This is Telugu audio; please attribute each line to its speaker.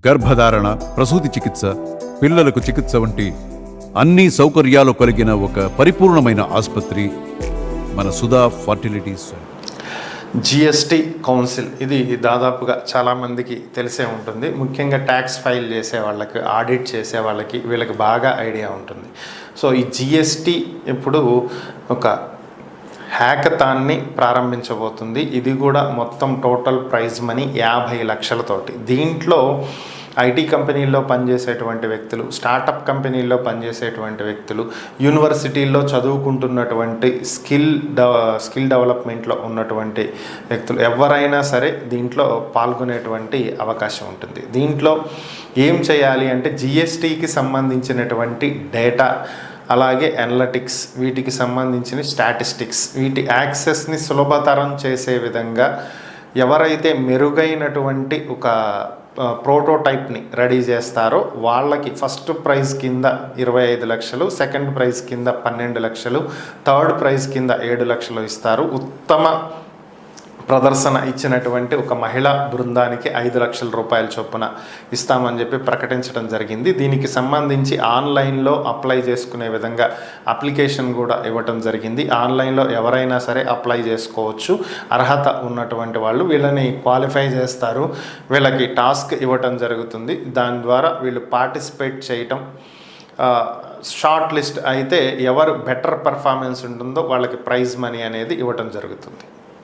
Speaker 1: గర్భధారణ, ప్రసూతి చికిత్స, పిల్లలకు చికిత్స వంటి అన్ని సౌకర్యాలు కలిగిన ఒక పరిపూర్ణమైన ఆసుపత్రి మన Sudha fertility centre.
Speaker 2: GST council ఇది దాదాపుగా చాలామందికి తెలిసే ఉంటుంది. ముఖ్యంగా ట్యాక్స్ ఫైల్ చేసే వాళ్ళకి, ఆడిట్ చేసే వాళ్ళకి వీళ్ళకి బాగా ఐడియా ఉంటుంది. సో ఈ జిఎస్టీ ఇప్పుడు ఒక హ్యాకథాన్ని ప్రారంభించబోతుంది. ఇది కూడా మొత్తం టోటల్ ప్రైజ్ మనీ 50 లక్షలతోటి. దీంట్లో ఐటీ కంపెనీల్లో పనిచేసేటువంటి వ్యక్తులు, స్టార్టప్ కంపెనీల్లో పనిచేసేటువంటి వ్యక్తులు, యూనివర్సిటీల్లో చదువుకుంటున్నటువంటి స్కిల్ డెవలప్మెంట్లో ఉన్నటువంటి వ్యక్తులు ఎవరైనా సరే దీంట్లో పాల్గొనేటువంటి అవకాశం ఉంటుంది. దీంట్లో ఏం చేయాలి అంటే జిఎస్టీకి సంబంధించినటువంటి డేటా, అలాగే అనలిటిక్స్, వీటికి సంబంధించిన స్టాటిస్టిక్స్, వీటి యాక్సెస్ని సులభతరం చేసే విధంగా ఎవరైతే మెరుగైనటువంటి ఒక ప్రోటోటైప్ని రెడీ చేస్తారో వాళ్ళకి ఫస్ట్ ప్రైజ్ కింద 25 లక్షలు, సెకండ్ ప్రైజ్ కింద 12 లక్షలు, థర్డ్ ప్రైజ్ కింద 7 లక్షలు ఇస్తారు. ఉత్తమ ప్రదర్శన ఇచ్చినటువంటి ఒక మహిళా బృందానికి 5 లక్షల రూపాయల చొప్పున ఇస్తామని చెప్పి ప్రకటించడం జరిగింది. దీనికి సంబంధించి ఆన్లైన్లో అప్లై చేసుకునే విధంగా అప్లికేషన్ కూడా ఇవ్వటం జరిగింది. ఆన్లైన్లో ఎవరైనా సరే అప్లై చేసుకోవచ్చు. అర్హత ఉన్నటువంటి వాళ్ళు వీళ్ళని క్వాలిఫై చేస్తారు. వీళ్ళకి టాస్క్ ఇవ్వటం జరుగుతుంది. దాని ద్వారా వీళ్ళు పార్టిసిపేట్ చేయటం, షార్ట్ లిస్ట్ అయితే ఎవరు బెటర్ పర్ఫార్మెన్స్ ఉంటుందో వాళ్ళకి ప్రైజ్ మనీ అనేది ఇవ్వటం జరుగుతుంది.